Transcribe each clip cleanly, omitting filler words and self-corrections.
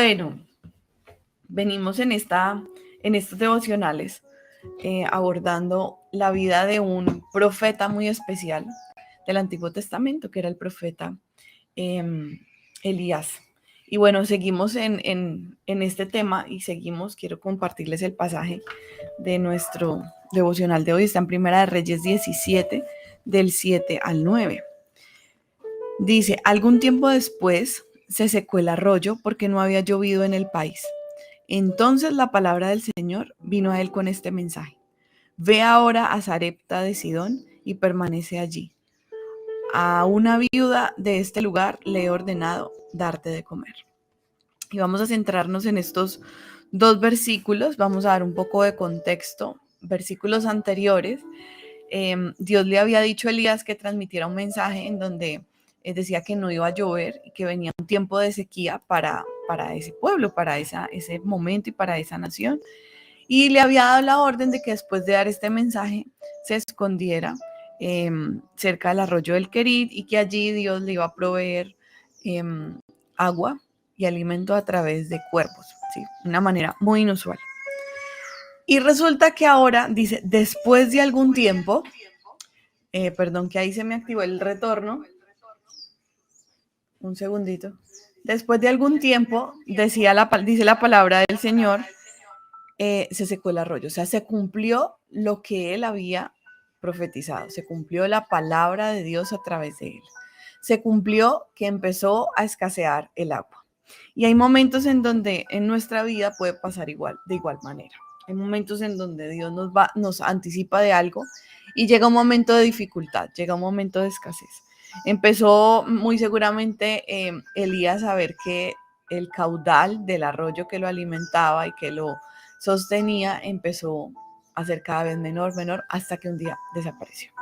Bueno, venimos en estos devocionales abordando la vida de un profeta muy especial del Antiguo Testamento, que era el profeta eh, Elías. Y bueno, seguimos en este tema y quiero compartirles el pasaje de nuestro devocional de hoy. Está en Primera de Reyes 17, del 7 al 9. Dice, algún tiempo después se secó el arroyo porque no había llovido en el país. Entonces la palabra del Señor vino a él con este mensaje. Ve ahora a Sarepta de Sidón y permanece allí. A una viuda de este lugar le he ordenado darte de comer. Y vamos a centrarnos en estos dos versículos. Vamos a dar un poco de contexto. Versículos anteriores, Dios le había dicho a Elías que transmitiera un mensaje en donde decía que no iba a llover y que venía un tiempo de sequía para ese pueblo, para ese momento y para esa nación. Y le había dado la orden de que después de dar este mensaje se escondiera cerca del arroyo del Querit y que allí Dios le iba a proveer agua y alimento a través de cuervos, ¿sí? Una manera muy inusual. Y resulta que ahora, dice, después de algún tiempo, perdón que ahí se me activó el retorno, un segundito. Después de algún tiempo, dice la palabra del Señor, se secó el arroyo, o sea, se cumplió lo que él había profetizado, se cumplió la palabra de Dios a través de él, se cumplió que empezó a escasear el agua. Y hay momentos en donde en nuestra vida puede pasar de igual manera. Hay momentos en donde Dios nos anticipa de algo y llega un momento de dificultad, llega un momento de escasez. Empezó muy seguramente Elías a ver que el caudal del arroyo que lo alimentaba y que lo sostenía empezó a ser cada vez menor, hasta que un día desapareció.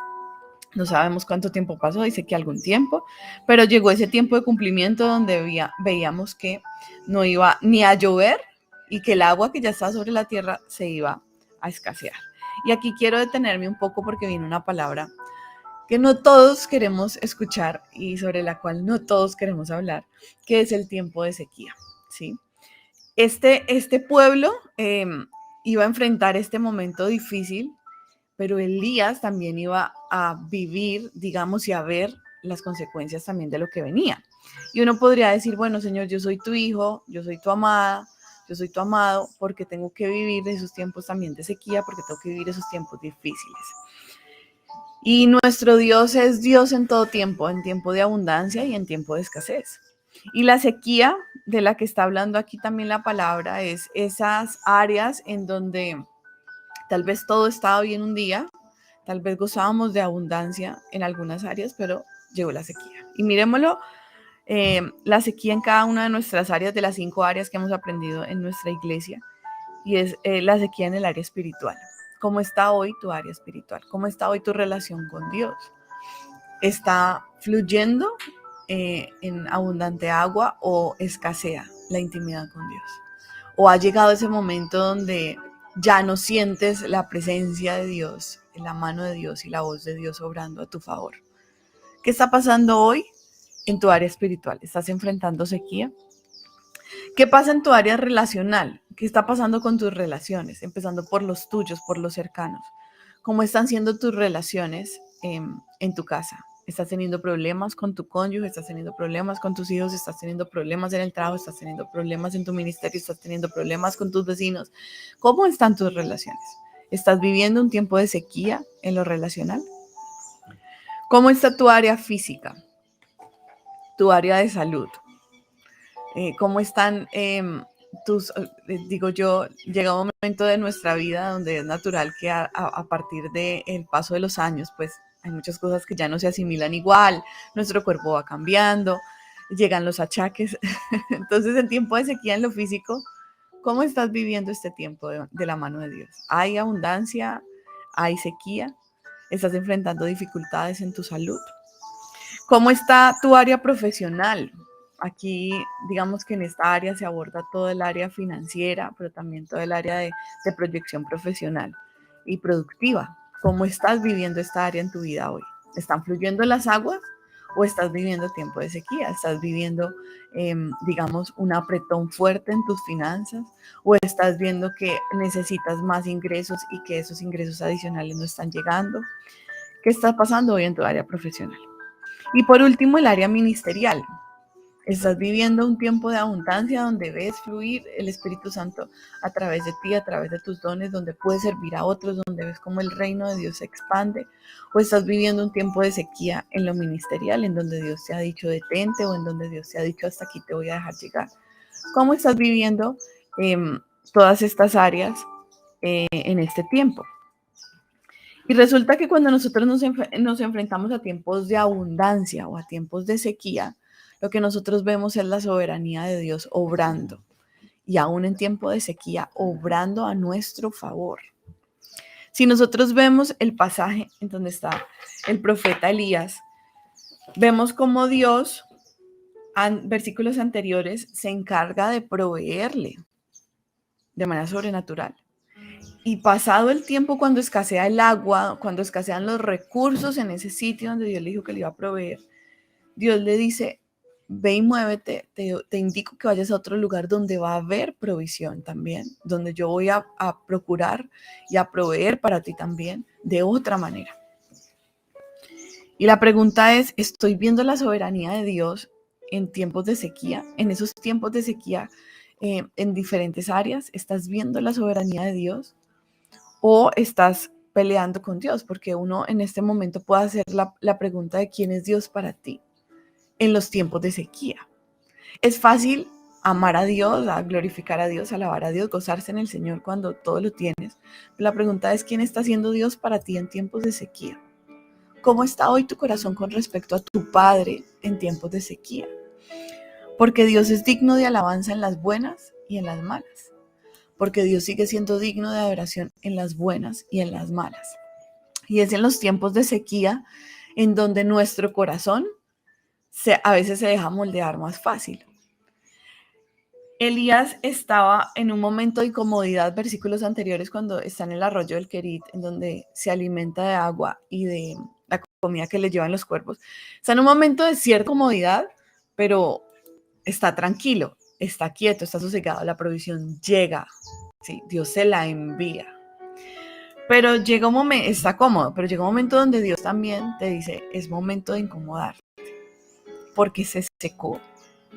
No sabemos cuánto tiempo pasó, dice que algún tiempo, pero llegó ese tiempo de cumplimiento donde veíamos que no iba ni a llover y que el agua que ya estaba sobre la tierra se iba a escasear. Y aquí quiero detenerme un poco porque viene una palabra que no todos queremos escuchar y sobre la cual no todos queremos hablar, que es el tiempo de sequía, ¿sí? Este pueblo iba a enfrentar este momento difícil, pero Elías también iba a vivir, digamos, y a ver las consecuencias también de lo que venía. Y uno podría decir, bueno, Señor, yo soy tu hijo, yo soy tu amada, yo soy tu amado, porque tengo que vivir esos tiempos también de sequía, porque tengo que vivir esos tiempos difíciles. Y nuestro Dios es Dios en todo tiempo, en tiempo de abundancia y en tiempo de escasez. Y la sequía de la que está hablando aquí también la palabra es esas áreas en donde tal vez todo estaba bien un día, tal vez gozábamos de abundancia en algunas áreas, pero llegó la sequía. Y miremoslo, la sequía en cada una de nuestras áreas, de las 5 áreas que hemos aprendido en nuestra iglesia, y es la sequía en el área espiritual. ¿Cómo está hoy tu área espiritual? ¿Cómo está hoy tu relación con Dios? ¿Está fluyendo en abundante agua o escasea la intimidad con Dios? ¿O ha llegado ese momento donde ya no sientes la presencia de Dios, la mano de Dios y la voz de Dios obrando a tu favor? ¿Qué está pasando hoy en tu área espiritual? ¿Estás enfrentando sequía? ¿Qué pasa en tu área relacional? ¿Qué está pasando con tus relaciones? Empezando por los tuyos, por los cercanos. ¿Cómo están siendo tus relaciones en tu casa? ¿Estás teniendo problemas con tu cónyuge? ¿Estás teniendo problemas con tus hijos? ¿Estás teniendo problemas en el trabajo? ¿Estás teniendo problemas en tu ministerio? ¿Estás teniendo problemas con tus vecinos? ¿Cómo están tus relaciones? ¿Estás viviendo un tiempo de sequía en lo relacional? ¿Cómo está tu área física? ¿Tu área de salud? ¿Cómo están llega un momento de nuestra vida donde es natural que a partir del paso de los años, pues hay muchas cosas que ya no se asimilan igual, nuestro cuerpo va cambiando, llegan los achaques. Entonces, en tiempo de sequía en lo físico, ¿cómo estás viviendo este tiempo de la mano de Dios? ¿Hay abundancia? ¿Hay sequía? ¿Estás enfrentando dificultades en tu salud? ¿Cómo está tu área profesional? Aquí, digamos que en esta área se aborda todo el área financiera, pero también todo el área de proyección profesional y productiva. ¿Cómo estás viviendo esta área en tu vida hoy? ¿Están fluyendo las aguas o estás viviendo tiempo de sequía, estás viviendo, digamos, un apretón fuerte en tus finanzas, o estás viendo que necesitas más ingresos y que esos ingresos adicionales no están llegando. ¿Qué está pasando hoy en tu área profesional? Y por último, el área ministerial. Estás viviendo un tiempo de abundancia donde ves fluir el Espíritu Santo a través de ti, a través de tus dones, donde puedes servir a otros, donde ves cómo el reino de Dios se expande, o estás viviendo un tiempo de sequía en lo ministerial, en donde Dios te ha dicho detente, o en donde Dios te ha dicho hasta aquí te voy a dejar llegar. ¿Cómo estás viviendo todas estas áreas en este tiempo? Y resulta que cuando nosotros nos enfrentamos a tiempos de abundancia o a tiempos de sequía, lo que nosotros vemos es la soberanía de Dios obrando, y aún en tiempo de sequía, obrando a nuestro favor. Si nosotros vemos el pasaje en donde está el profeta Elías, vemos cómo Dios, versículos anteriores, se encarga de proveerle de manera sobrenatural. Y pasado el tiempo, cuando escasea el agua, cuando escasean los recursos en ese sitio donde Dios le dijo que le iba a proveer, Dios le dice, ve y muévete, te indico que vayas a otro lugar donde va a haber provisión también, donde yo voy a procurar y a proveer para ti también de otra manera. Y la pregunta es, ¿estoy viendo la soberanía de Dios en tiempos de sequía? En esos tiempos de sequía, en diferentes áreas, ¿estás viendo la soberanía de Dios? ¿O estás peleando con Dios? Porque uno en este momento puede hacer la pregunta de quién es Dios para ti en los tiempos de sequía. Es fácil amar a Dios, a glorificar a Dios, alabar a Dios, gozarse en el Señor cuando todo lo tienes. La pregunta es, ¿quién está siendo Dios para ti en tiempos de sequía? ¿Cómo está hoy tu corazón con respecto a tu Padre en tiempos de sequía? Porque Dios es digno de alabanza en las buenas y en las malas. Porque Dios sigue siendo digno de adoración en las buenas y en las malas. Y es en los tiempos de sequía en donde nuestro corazón a veces se deja moldear más fácil. Elías estaba en un momento de incomodidad, versículos anteriores, cuando está en el arroyo del Querit, en donde se alimenta de agua y de la comida que le llevan los cuervos. Está en un momento de cierta comodidad, pero está tranquilo, está quieto, está sosegado, la provisión llega, ¿sí? Dios se la envía. Pero llega un momento, está cómodo, pero llega un momento donde Dios también te dice, es momento de incomodarte, porque se secó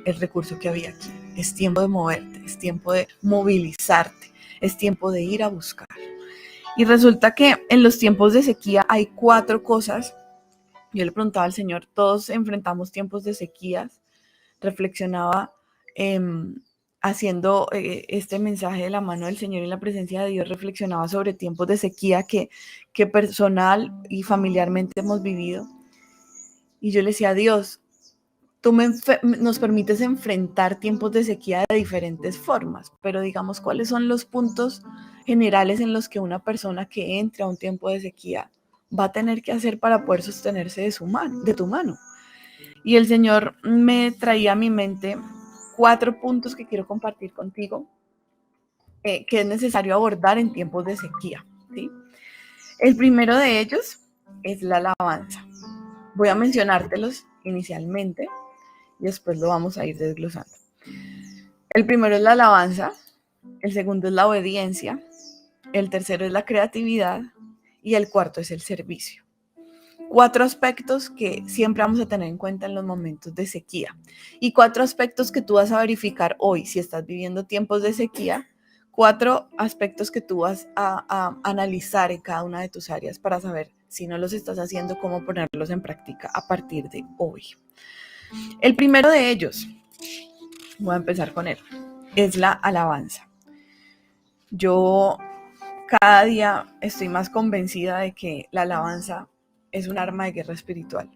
el recurso que había aquí. Es tiempo de moverte, es tiempo de movilizarte, es tiempo de ir a buscar. Y resulta que en los tiempos de sequía hay 4 cosas. Yo le preguntaba al Señor, todos enfrentamos tiempos de sequías. Reflexionaba haciendo este mensaje de la mano del Señor y la presencia de Dios, reflexionaba sobre tiempos de sequía que personal y familiarmente hemos vivido. Y yo le decía a Dios, tú nos permites enfrentar tiempos de sequía de diferentes formas, pero digamos, ¿cuáles son los puntos generales en los que una persona que entre a un tiempo de sequía va a tener que hacer para poder sostenerse de tu mano? Y el Señor me traía a mi mente 4 puntos que quiero compartir contigo, que es necesario abordar en tiempos de sequía, ¿sí? El primero de ellos es la alabanza. Voy a mencionártelos inicialmente y después lo vamos a ir desglosando. El primero es la alabanza, el segundo es la obediencia, el tercero es la creatividad y el cuarto es el servicio. 4 aspectos que siempre vamos a tener en cuenta en los momentos de sequía y 4 aspectos que tú vas a verificar hoy si estás viviendo tiempos de sequía, 4 aspectos que tú vas a analizar en cada una de tus áreas para saber si no los estás haciendo, cómo ponerlos en práctica a partir de hoy. El primero de ellos, voy a empezar con él, es la alabanza. Yo cada día estoy más convencida de que la alabanza es un arma de guerra espiritual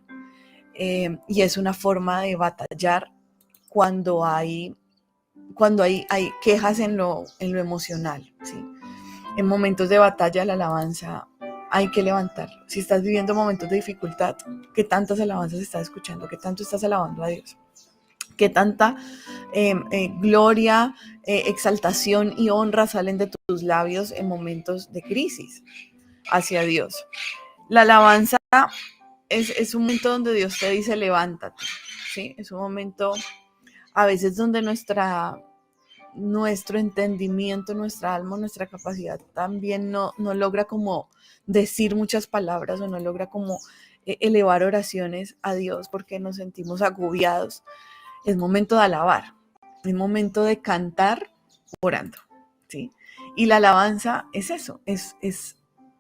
y es una forma de batallar cuando hay quejas en lo emocional, ¿sí? En momentos de batalla la alabanza hay que levantarlo. Si estás viviendo momentos de dificultad, ¿qué tantas alabanzas estás escuchando? ¿Qué tanto estás alabando a Dios? ¿Qué tanta gloria, exaltación y honra salen de tus labios en momentos de crisis hacia Dios? La alabanza es un momento donde Dios te dice levántate, ¿sí? Es un momento a veces donde nuestro entendimiento, nuestra alma, nuestra capacidad también no logra como decir muchas palabras o no logra como elevar oraciones a Dios porque nos sentimos agobiados. Es momento de alabar, es momento de cantar orando, ¿sí? Y la alabanza es eso, es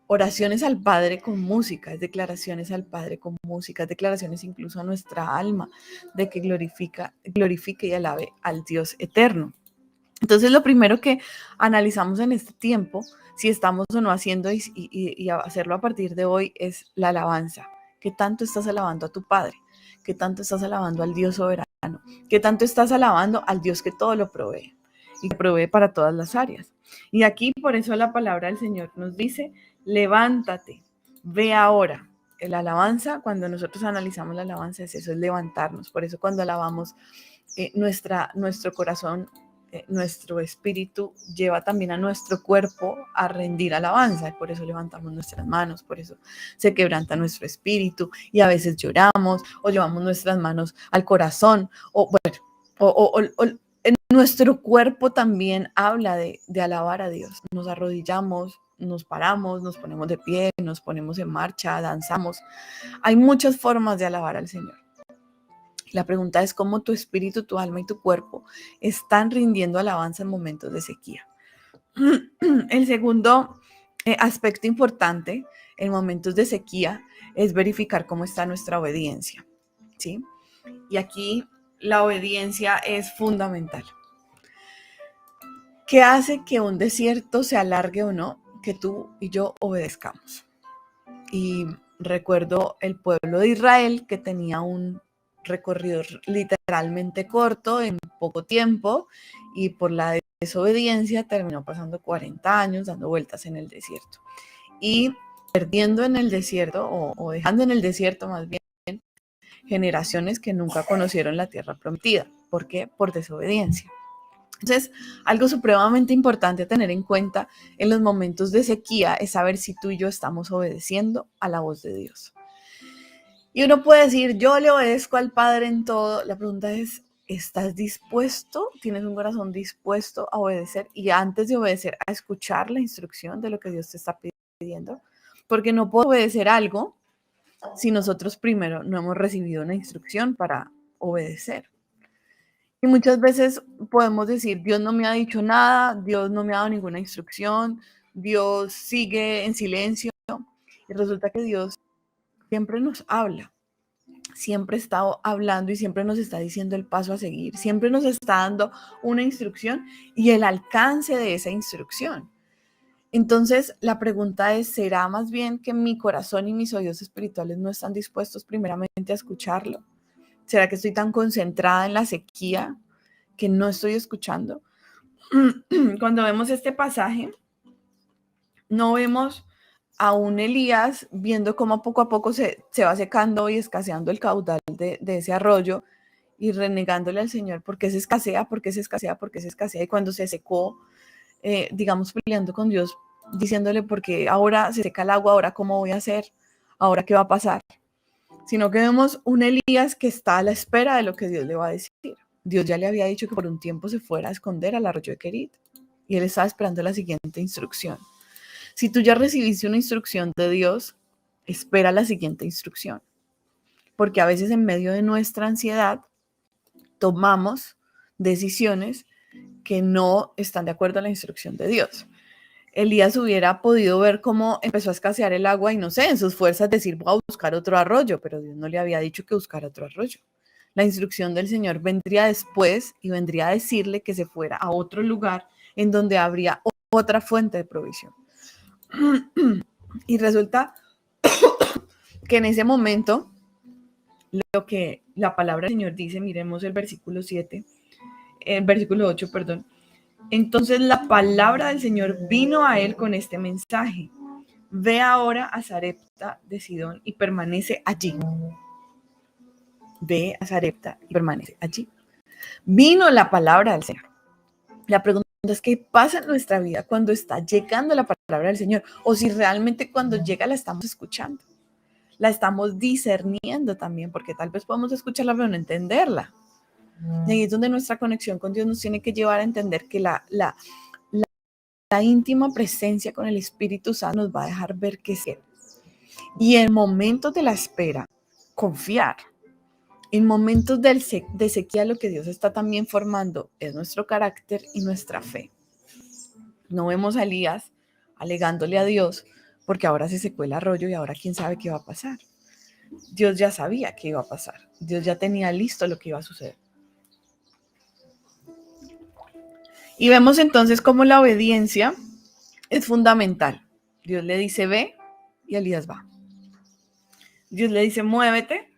oraciones al Padre con música, es declaraciones al Padre con música, es declaraciones incluso a nuestra alma de que glorifique y alabe al Dios eterno. Entonces, lo primero que analizamos en este tiempo, si estamos o no haciendo y hacerlo a partir de hoy, es la alabanza. ¿Qué tanto estás alabando a tu Padre? ¿Qué tanto estás alabando al Dios soberano? ¿Qué tanto estás alabando al Dios que todo lo provee y que provee para todas las áreas? Y aquí, por eso la palabra del Señor nos dice, levántate, ve ahora. La alabanza, cuando nosotros analizamos la alabanza, es eso, es levantarnos. Por eso cuando alabamos, nuestro corazón, nuestro espíritu lleva también a nuestro cuerpo a rendir alabanza, y por eso levantamos nuestras manos, por eso se quebranta nuestro espíritu y a veces lloramos o llevamos nuestras manos al corazón o bueno, o en nuestro cuerpo también habla de alabar a Dios. Nos arrodillamos, nos paramos, nos ponemos de pie, nos ponemos en marcha, danzamos. Hay muchas formas de alabar al Señor. La pregunta es cómo tu espíritu, tu alma y tu cuerpo están rindiendo alabanza en momentos de sequía. El segundo aspecto importante en momentos de sequía es verificar cómo está nuestra obediencia, ¿sí? Y aquí la obediencia es fundamental. ¿Qué hace que un desierto se alargue o no? Que tú y yo obedezcamos. Y recuerdo el pueblo de Israel que tenía un recorrido literalmente corto en poco tiempo y por la desobediencia terminó pasando 40 años dando vueltas en el desierto y perdiendo en el desierto o dejando en el desierto más bien generaciones que nunca conocieron la tierra prometida. ¿Por qué? Por desobediencia. Entonces, algo supremamente importante a tener en cuenta en los momentos de sequía es saber si tú y yo estamos obedeciendo a la voz de Dios. Y uno puede decir, yo le obedezco al Padre en todo. La pregunta es, ¿estás dispuesto? ¿Tienes un corazón dispuesto a obedecer? Y antes de obedecer, a escuchar la instrucción de lo que Dios te está pidiendo. Porque no puedo obedecer algo si nosotros primero no hemos recibido una instrucción para obedecer. Y muchas veces podemos decir, Dios no me ha dicho nada, Dios no me ha dado ninguna instrucción, Dios sigue en silencio. Y resulta que Dios siempre nos habla, siempre está hablando y siempre nos está diciendo el paso a seguir, siempre nos está dando una instrucción y el alcance de esa instrucción. Entonces, la pregunta es, ¿será más bien que mi corazón y mis oídos espirituales no están dispuestos primeramente a escucharlo? ¿Será que estoy tan concentrada en la sequía que no estoy escuchando? Cuando vemos este pasaje, no vemos a un Elías viendo cómo poco a poco se va secando y escaseando el caudal de ese arroyo y renegándole al Señor porque se escasea, porque se escasea, porque se escasea. Y cuando se secó, digamos, peleando con Dios, diciéndole, porque ahora se seca el agua, ahora cómo voy a hacer, ahora qué va a pasar. Sino que vemos un Elías que está a la espera de lo que Dios le va a decir. Dios ya le había dicho que por un tiempo se fuera a esconder al arroyo de Querit y él estaba esperando la siguiente instrucción. Si tú ya recibiste una instrucción de Dios, espera la siguiente instrucción, porque a veces en medio de nuestra ansiedad tomamos decisiones que no están de acuerdo a la instrucción de Dios. Elías hubiera podido ver cómo empezó a escasear el agua y no sé, en sus fuerzas decir, voy a buscar otro arroyo, pero Dios no le había dicho que buscara otro arroyo. La instrucción del Señor vendría después y vendría a decirle que se fuera a otro lugar en donde habría otra fuente de provisión. Y resulta que en ese momento, lo que la palabra del Señor dice, miremos el versículo 7, el versículo 8, perdón. Entonces la palabra del Señor vino a él con este mensaje. Ve ahora a Sarepta de Sidón y permanece allí. Ve a Sarepta y permanece allí. Vino la palabra del Señor. La pregunta es qué pasa en nuestra vida cuando está llegando la palabra del Señor o si realmente cuando llega la estamos escuchando. la estamos discerniendo también, porque tal vez podemos escucharla pero no entenderla. Y ahí es donde nuestra conexión con Dios nos tiene que llevar a entender que la íntima presencia con el Espíritu Santo nos va a dejar ver qué es Él. Y en momentos de la espera, confiar. En momentos de sequía, lo que Dios está también formando es nuestro carácter y nuestra fe. No vemos a Elías alegándole a Dios porque ahora se secó el arroyo y ahora quién sabe qué va a pasar. Dios ya sabía qué iba a pasar. Dios ya tenía listo lo que iba a suceder. Y vemos entonces cómo la obediencia es fundamental. Dios le dice ve y Elías va. Dios le dice muévete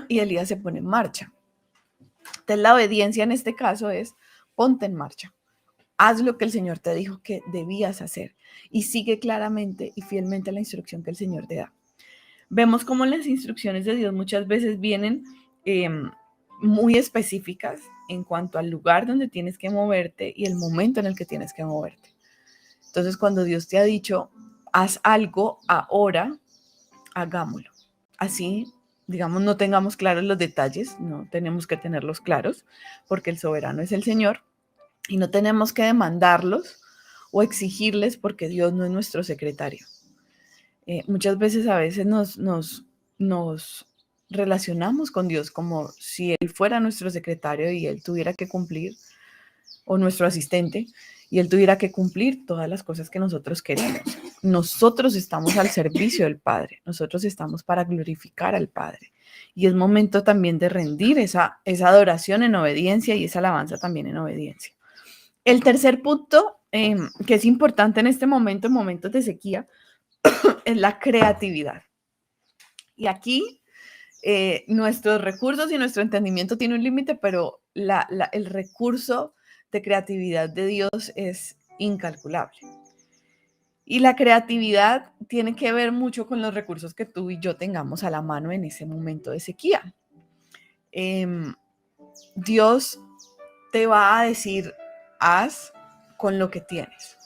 y Elías se pone en marcha. Entonces la obediencia en este caso es ponte en marcha. Haz lo que el Señor te dijo que debías hacer y sigue claramente y fielmente la instrucción que el Señor te da. Vemos cómo las instrucciones de Dios muchas veces vienen muy específicas en cuanto al lugar donde tienes que moverte y el momento en el que tienes que moverte. Entonces, cuando Dios te ha dicho, haz algo ahora, hagámoslo. Así, digamos, no tengamos claros los detalles, no tenemos que tenerlos claros, porque el soberano es el Señor, y no tenemos que demandarlos o exigirles porque Dios no es nuestro secretario. Muchas veces a veces nos relacionamos con Dios como si Él fuera nuestro secretario y Él tuviera que cumplir, o nuestro asistente, y Él tuviera que cumplir todas las cosas que nosotros queremos. Nosotros estamos al servicio del Padre, nosotros estamos para glorificar al Padre. Y es momento también de rendir esa adoración en obediencia y esa alabanza también en obediencia. El tercer punto que es importante en este momento, en momentos de sequía, es la creatividad. Y aquí nuestros recursos y nuestro entendimiento tiene un límite, pero el recurso de creatividad de Dios es incalculable. Y la creatividad tiene que ver mucho con los recursos que tú y yo tengamos a la mano en ese momento de sequía. Dios te va a decir, haz con lo que tienes.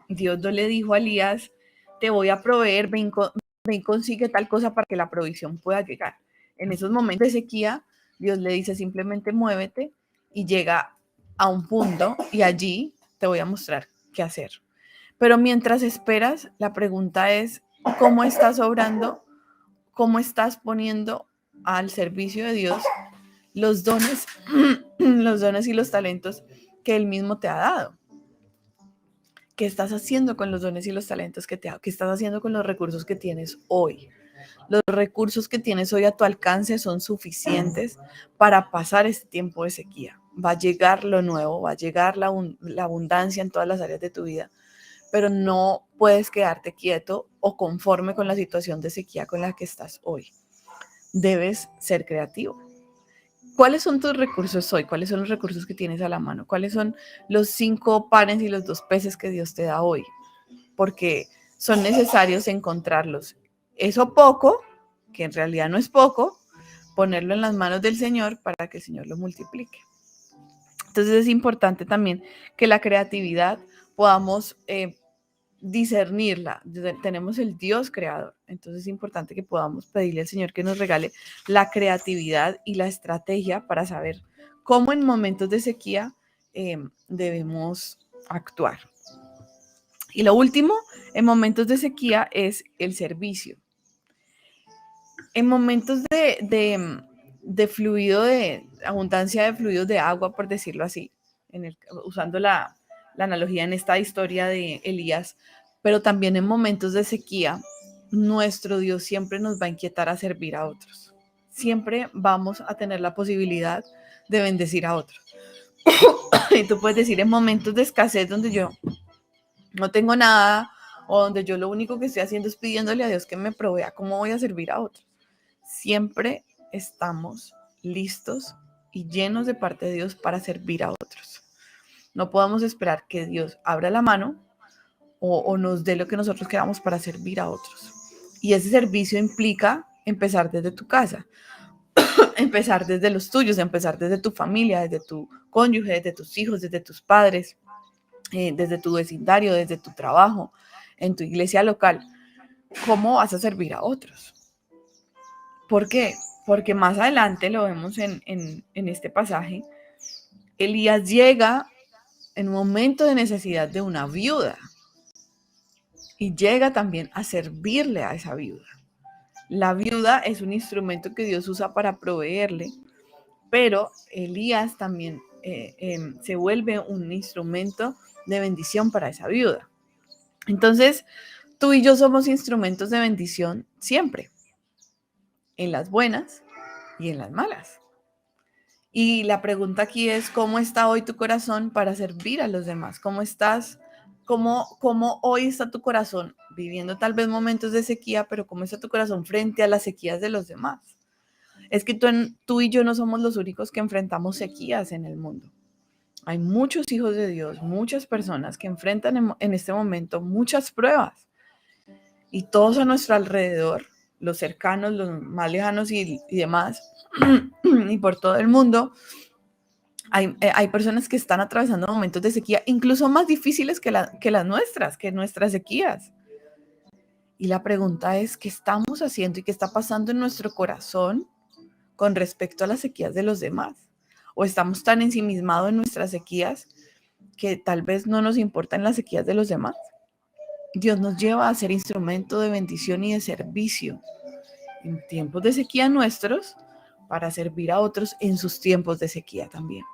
Dios no le dijo a Elías, te voy a proveer, ven consigue tal cosa para que la provisión pueda llegar. En esos momentos de sequía, Dios le dice simplemente muévete y llega a un punto y allí te voy a mostrar qué hacer. Pero mientras esperas, la pregunta es, ¿cómo estás obrando? ¿Cómo estás poniendo al servicio de Dios los dones y los talentos que Él mismo te ha dado? ¿Qué estás haciendo con los dones y los talentos que te ha dado? ¿Qué estás haciendo con los recursos que tienes hoy? Los recursos que tienes hoy a tu alcance son suficientes para pasar este tiempo de sequía. Va a llegar lo nuevo, va a llegar la abundancia en todas las áreas de tu vida, pero no puedes quedarte quieto o conforme con la situación de sequía con la que estás hoy. Debes ser creativo. ¿Cuáles son tus recursos hoy? ¿Cuáles son los recursos que tienes a la mano? ¿Cuáles son los 5 panes y los 2 peces que Dios te da hoy? Porque son necesarios encontrarlos. Eso poco, que en realidad no es poco, ponerlo en las manos del Señor para que el Señor lo multiplique. Entonces es importante también que la creatividad podamos discernirla. Tenemos el Dios creador, entonces es importante que podamos pedirle al Señor que nos regale la creatividad y la estrategia para saber cómo en momentos de sequía debemos actuar. Y lo último, en momentos de sequía, es el servicio. En momentos de fluido, de abundancia de fluidos de agua, por decirlo así, usando la analogía en esta historia de Elías, pero también en momentos de sequía, nuestro Dios siempre nos va a inquietar a servir a otros. Siempre vamos a tener la posibilidad de bendecir a otros. Y tú puedes decir, en momentos de escasez donde yo no tengo nada o donde yo lo único que estoy haciendo es pidiéndole a Dios que me provea, ¿cómo voy a servir a otros? Siempre estamos listos y llenos de parte de Dios para servir a otros. No podamos esperar que Dios abra la mano o nos dé lo que nosotros queramos para servir a otros. Y ese servicio implica empezar desde tu casa, empezar desde los tuyos, empezar desde tu familia, desde tu cónyuge, desde tus hijos, desde tus padres, desde tu vecindario, desde tu trabajo, en tu iglesia local. ¿cómo vas a servir a otros? ¿Por qué? Porque más adelante lo vemos en este pasaje. Elías llega en un momento de necesidad de una viuda y llega también a servirle a esa viuda. La viuda es un instrumento que Dios usa para proveerle, pero Elías también se vuelve un instrumento de bendición para esa viuda. Entonces, tú y yo somos instrumentos de bendición siempre, en las buenas y en las malas. Y la pregunta aquí es, ¿cómo está hoy tu corazón para servir a los demás? ¿Cómo estás? ¿Cómo hoy está tu corazón viviendo tal vez momentos de sequía, pero cómo está tu corazón frente a las sequías de los demás? Es que tú y yo no somos los únicos que enfrentamos sequías en el mundo. Hay muchos hijos de Dios, muchas personas que enfrentan en este momento muchas pruebas. Y todos a nuestro alrededor, los cercanos, los más lejanos y demás, y por todo el mundo, hay personas que están atravesando momentos de sequía, incluso más difíciles que las nuestras, que nuestras sequías. Y la pregunta es, ¿qué estamos haciendo y qué está pasando en nuestro corazón con respecto a las sequías de los demás? ¿O estamos tan ensimismados en nuestras sequías que tal vez no nos importan las sequías de los demás? Dios nos lleva a ser instrumento de bendición y de servicio en tiempos de sequía nuestros para servir a otros en sus tiempos de sequía también.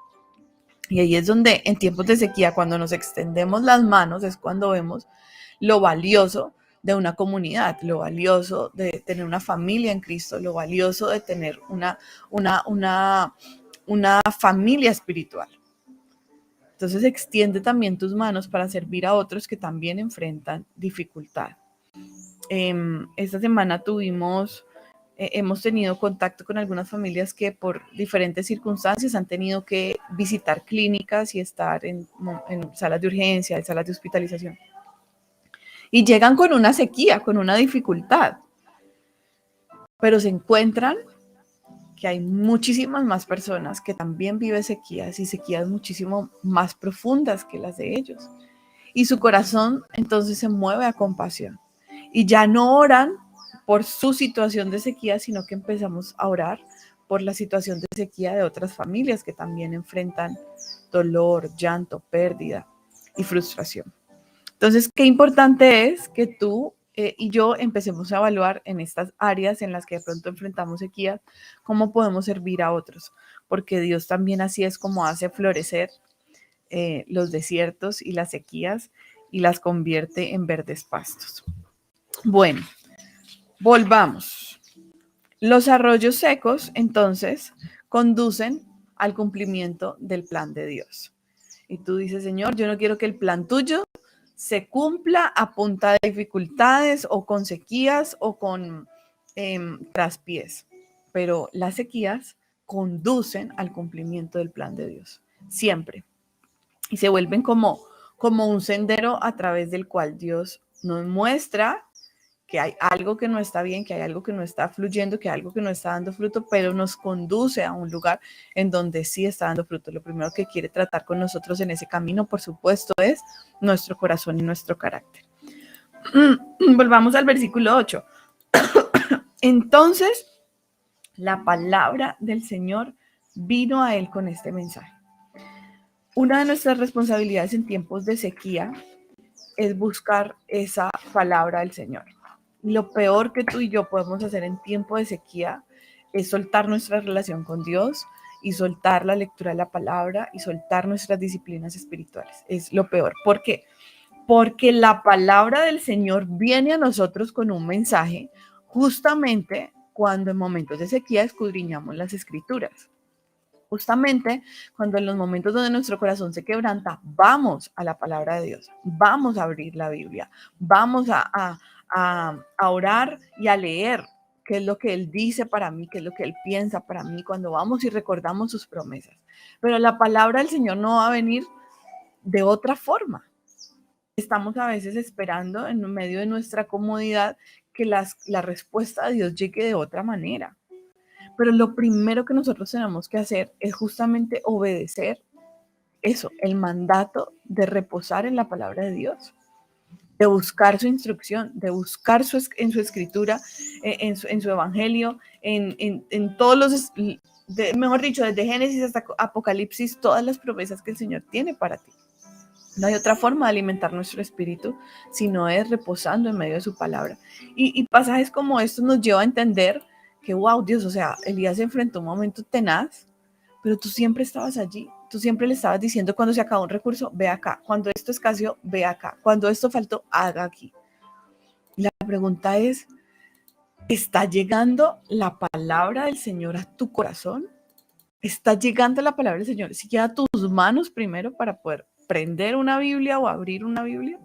Y ahí es donde en tiempos de sequía, cuando nos extendemos las manos, es cuando vemos lo valioso de una comunidad, lo valioso de tener una familia en Cristo, lo valioso de tener una familia espiritual. Entonces extiende también tus manos para servir a otros que también enfrentan dificultad. Esta semana hemos tenido contacto con algunas familias que por diferentes circunstancias han tenido que visitar clínicas y estar en salas de urgencia, en salas de hospitalización. Y llegan con una sequía, con una dificultad, pero se encuentran que hay muchísimas más personas que también viven sequías y sequías muchísimo más profundas que las de ellos. Y su corazón entonces se mueve a compasión. Y ya no oran por su situación de sequía, sino que empezamos a orar por la situación de sequía de otras familias que también enfrentan dolor, llanto, pérdida y frustración. Entonces, qué importante es que tú y yo empecemos a evaluar en estas áreas en las que de pronto enfrentamos sequías, cómo podemos servir a otros, porque Dios también así es como hace florecer los desiertos y las sequías y las convierte en verdes pastos. Bueno, volvamos. Los arroyos secos, entonces, conducen al cumplimiento del plan de Dios. Y tú dices, Señor, yo no quiero que el plan tuyo se cumpla a punta de dificultades o con sequías o con traspiés. Pero las sequías conducen al cumplimiento del plan de Dios, siempre. Y se vuelven como un sendero a través del cual Dios nos muestra que hay algo que no está bien, que hay algo que no está fluyendo, que hay algo que no está dando fruto, pero nos conduce a un lugar en donde sí está dando fruto. Lo primero que quiere tratar con nosotros en ese camino, por supuesto, es nuestro corazón y nuestro carácter. Volvamos al versículo 8. Entonces, la palabra del Señor vino a él con este mensaje. Una de nuestras responsabilidades en tiempos de sequía es buscar esa palabra del Señor. Lo peor que tú y yo podemos hacer en tiempo de sequía es soltar nuestra relación con Dios y soltar la lectura de la palabra y soltar nuestras disciplinas espirituales. Es lo peor. ¿Por qué? Porque la palabra del Señor viene a nosotros con un mensaje justamente cuando en momentos de sequía escudriñamos las escrituras. Justamente cuando en los momentos donde nuestro corazón se quebranta, vamos a la palabra de Dios, vamos a abrir la Biblia, vamos a orar y a leer qué es lo que Él dice para mí, qué es lo que Él piensa para mí, cuando vamos y recordamos sus promesas. Pero la palabra del Señor no va a venir de otra forma. Estamos a veces esperando en medio de nuestra comodidad que la respuesta de Dios llegue de otra manera. Pero lo primero que nosotros tenemos que hacer es justamente obedecer eso, el mandato de reposar en la palabra de Dios. de buscar su instrucción, de buscar en su escritura, en su evangelio, en todos los, mejor dicho, desde Génesis hasta Apocalipsis, todas las promesas que el Señor tiene para ti. No hay otra forma de alimentar nuestro espíritu si no es reposando en medio de su palabra. Y pasajes como estos nos llevan a entender que, wow, Dios, o sea, Elías se enfrentó a un momento tenaz, pero tú siempre estabas allí. Tú siempre le estabas diciendo cuando se acabó un recurso, ve acá. Cuando esto escaseó, ve acá. Cuando esto faltó, haga aquí. La pregunta es, ¿está llegando la palabra del Señor a tu corazón? ¿Está llegando la palabra del Señor siquiera a tus manos primero para poder prender una Biblia o abrir una Biblia?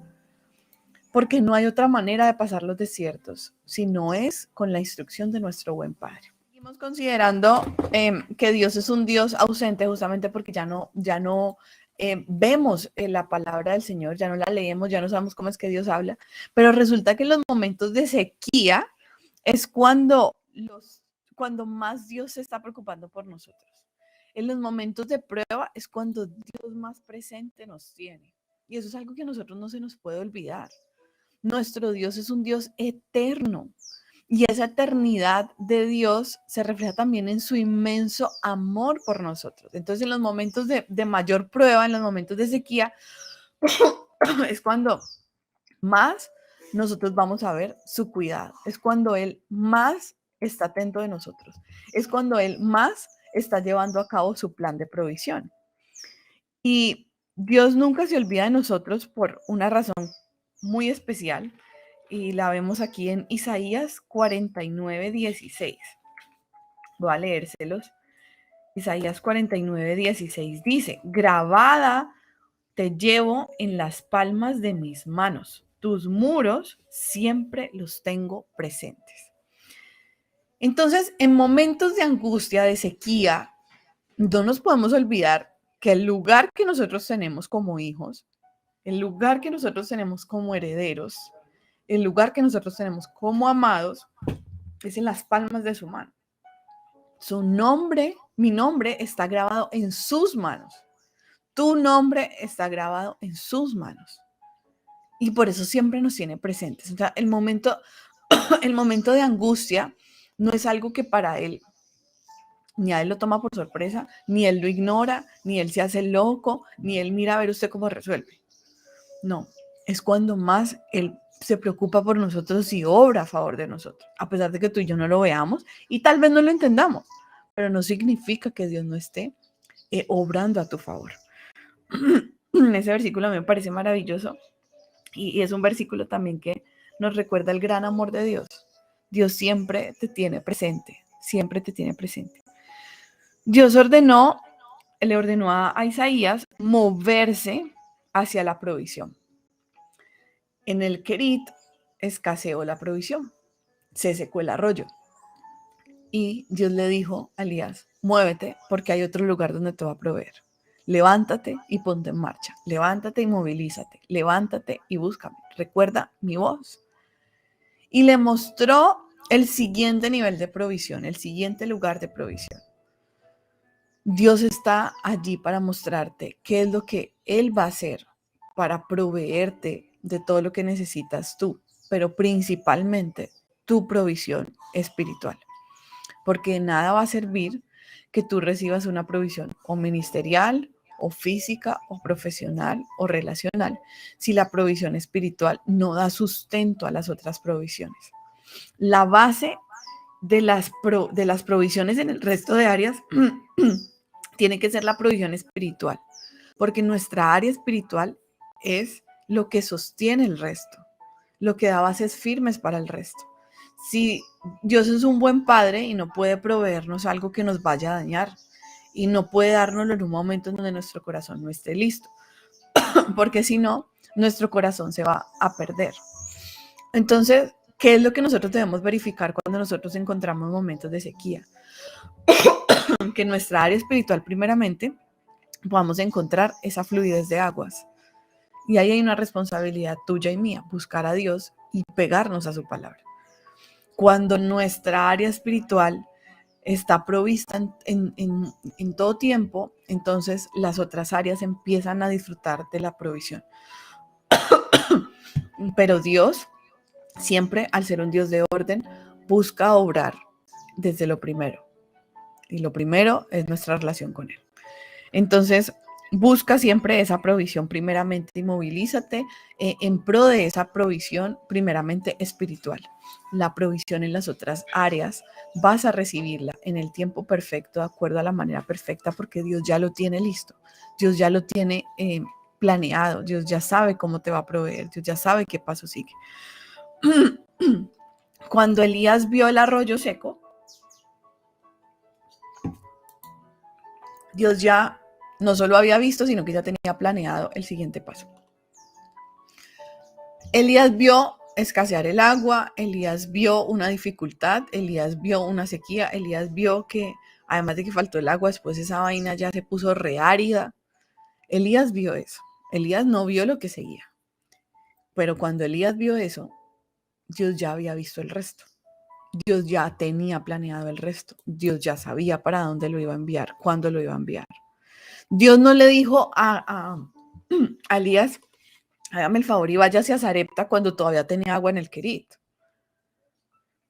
Porque no hay otra manera de pasar los desiertos si no es con la instrucción de nuestro buen Padre. Seguimos considerando que Dios es un Dios ausente justamente porque ya no vemos la palabra del Señor, ya no la leemos, ya no sabemos cómo es que Dios habla, pero resulta que en los momentos de sequía es cuando más Dios se está preocupando por nosotros. En los momentos de prueba es cuando Dios más presente nos tiene. Y eso es algo que a nosotros no se nos puede olvidar. Nuestro Dios es un Dios eterno. Y esa eternidad de Dios se refleja también en su inmenso amor por nosotros. Entonces, en los momentos de mayor prueba, en los momentos de sequía, es cuando más nosotros vamos a ver su cuidado. Es cuando Él más está atento de nosotros. Es cuando Él más está llevando a cabo su plan de provisión. Y Dios nunca se olvida de nosotros por una razón muy especial. Y la vemos aquí en Isaías 49:16. Voy a leérselos. Isaías 49:16 dice, grabada te llevo en las palmas de mis manos. Tus muros siempre los tengo presentes. Entonces, en momentos de angustia, de sequía, no nos podemos olvidar que el lugar que nosotros tenemos como hijos, el lugar que nosotros tenemos como herederos, el lugar que nosotros tenemos como amados, es en las palmas de su mano. Su nombre, mi nombre está grabado en sus manos. Tu nombre está grabado en sus manos. Y por eso siempre nos tiene presentes. O sea, el momento de angustia no es algo que para él, ni a él lo toma por sorpresa, ni él lo ignora, ni él se hace loco, ni él mira a ver usted cómo resuelve. No, es cuando más él se preocupa por nosotros y obra a favor de nosotros, a pesar de que tú y yo no lo veamos y tal vez no lo entendamos, pero no significa que Dios no esté obrando a tu favor. Ese versículo a mí me parece maravilloso y es un versículo también que nos recuerda el gran amor de Dios. Dios siempre te tiene presente, siempre te tiene presente. Dios le ordenó a Isaías moverse hacia la provisión. En el Querit escaseó la provisión, se secó el arroyo. Y Dios le dijo a Elías, muévete porque hay otro lugar donde te va a proveer. Levántate y ponte en marcha. Levántate y movilízate. Levántate y búscame. Recuerda mi voz. Y le mostró el siguiente nivel de provisión, el siguiente lugar de provisión. Dios está allí para mostrarte qué es lo que Él va a hacer para proveerte de todo lo que necesitas tú, pero principalmente tu provisión espiritual. Porque de nada va a servir que tú recibas una provisión o ministerial, o física, o profesional, o relacional, si la provisión espiritual no da sustento a las otras provisiones. La base de las provisiones en el resto de áreas tiene que ser la provisión espiritual, porque nuestra área espiritual es lo que sostiene el resto, lo que da bases firmes para el resto. Si Dios es un buen padre y no puede proveernos algo que nos vaya a dañar y no puede dárnoslo en un momento en donde nuestro corazón no esté listo, porque si no, nuestro corazón se va a perder. Entonces, ¿qué es lo que nosotros debemos verificar cuando nosotros encontramos momentos de sequía? Que en nuestra área espiritual, primeramente, podamos encontrar esa fluidez de aguas. Y ahí hay una responsabilidad tuya y mía, buscar a Dios y pegarnos a su palabra. Cuando nuestra área espiritual está provista en todo tiempo, entonces las otras áreas empiezan a disfrutar de la provisión. Pero Dios, siempre al ser un Dios de orden, busca obrar desde lo primero. Y lo primero es nuestra relación con Él. Entonces, busca siempre esa provisión primeramente y movilízate en pro de esa provisión primeramente espiritual. La provisión en las otras áreas vas a recibirla en el tiempo perfecto, de acuerdo a la manera perfecta, porque Dios ya lo tiene listo. Dios ya lo tiene planeado. Dios ya sabe cómo te va a proveer. Dios ya sabe qué paso sigue. Cuando Elías vio el arroyo seco, Dios ya no solo había visto, sino que ya tenía planeado el siguiente paso. Elías vio escasear el agua, Elías vio una dificultad, Elías vio una sequía, Elías vio que además de que faltó el agua, después esa vaina ya se puso reárida. Elías vio eso. Elías no vio lo que seguía. Pero cuando Elías vio eso, Dios ya había visto el resto. Dios ya tenía planeado el resto. Dios ya sabía para dónde lo iba a enviar, cuándo lo iba a enviar. Dios no le dijo a Elías, hágame el favor y váyase a Sarepta cuando todavía tenía agua en el Querit.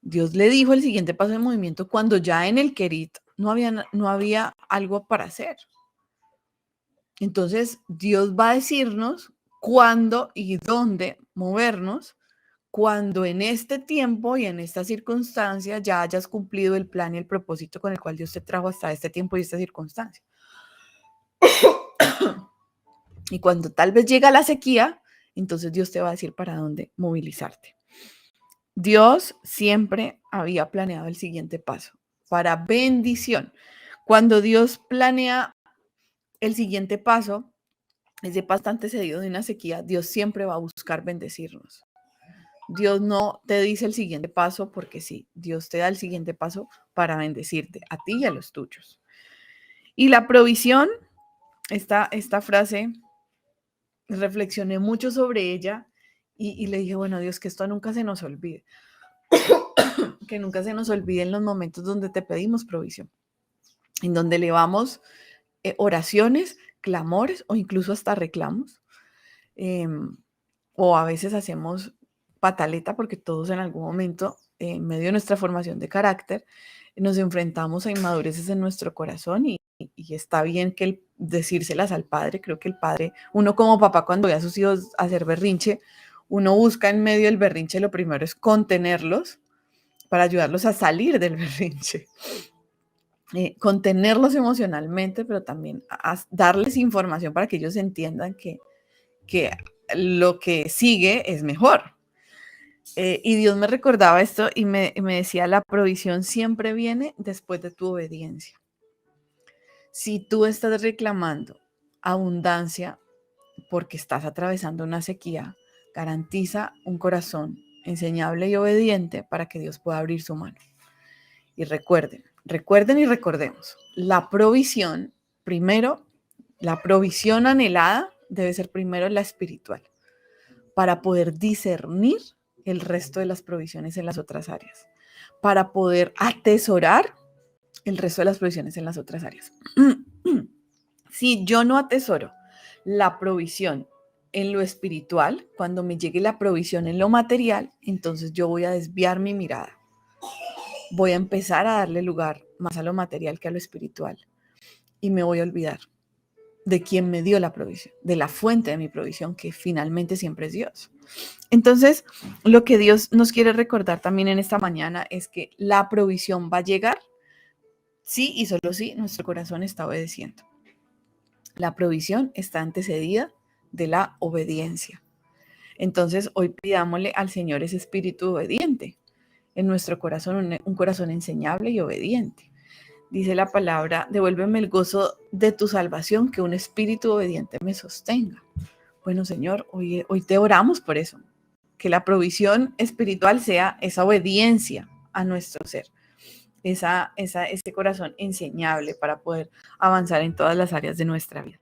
Dios le dijo el siguiente paso de movimiento cuando ya en el Querit no había algo para hacer. Entonces, Dios va a decirnos cuándo y dónde movernos cuando en este tiempo y en esta circunstancia ya hayas cumplido el plan y el propósito con el cual Dios te trajo hasta este tiempo y esta circunstancia. Y cuando tal vez llega la sequía, entonces Dios te va a decir para dónde movilizarte. Dios siempre había planeado el siguiente paso para bendición. Cuando Dios planea el siguiente paso, ese paso antecedido de una sequía, Dios siempre va a buscar bendecirnos. Dios no te dice el siguiente paso porque sí, Dios te da el siguiente paso para bendecirte, a ti y a los tuyos. Y la provisión, esta frase, reflexioné mucho sobre ella y le dije, bueno, Dios, que esto nunca se nos olvide. Que nunca se nos olvide en los momentos donde te pedimos provisión, en donde elevamos oraciones, clamores o incluso hasta reclamos. O a veces hacemos pataleta porque todos en algún momento, en medio de nuestra formación de carácter, nos enfrentamos a inmadureces en nuestro corazón y está bien que decírselas al padre. Creo que el padre, uno como papá cuando ve a sus hijos hacer berrinche, uno busca en medio del berrinche, lo primero es contenerlos para ayudarlos a salir del berrinche. Contenerlos emocionalmente, pero también darles información para que ellos entiendan que lo que sigue es mejor. Y Dios me recordaba esto y me decía, la provisión siempre viene después de tu obediencia. Si tú estás reclamando abundancia porque estás atravesando una sequía, garantiza un corazón enseñable y obediente para que Dios pueda abrir su mano. Y recuerden y recordemos, la provisión, primero, la provisión anhelada debe ser primero la espiritual, para poder discernir el resto de las provisiones en las otras áreas, para poder atesorar el resto de las provisiones en las otras áreas. Si yo no atesoro la provisión en lo espiritual, cuando me llegue la provisión en lo material, entonces yo voy a desviar mi mirada. Voy a empezar a darle lugar más a lo material que a lo espiritual. Y me voy a olvidar de quien me dio la provisión, de la fuente de mi provisión, que finalmente siempre es Dios. Entonces, lo que Dios nos quiere recordar también en esta mañana es que la provisión va a llegar sí y solo si nuestro corazón está obedeciendo. La provisión está antecedida de la obediencia. Entonces, hoy pidámosle al Señor ese espíritu obediente en nuestro corazón, un corazón enseñable y obediente. Dice la palabra, devuélveme el gozo de tu salvación, que un espíritu obediente me sostenga. Bueno, Señor, hoy te oramos por eso, que la provisión espiritual sea esa obediencia a nuestro ser, ese corazón enseñable para poder avanzar en todas las áreas de nuestra vida.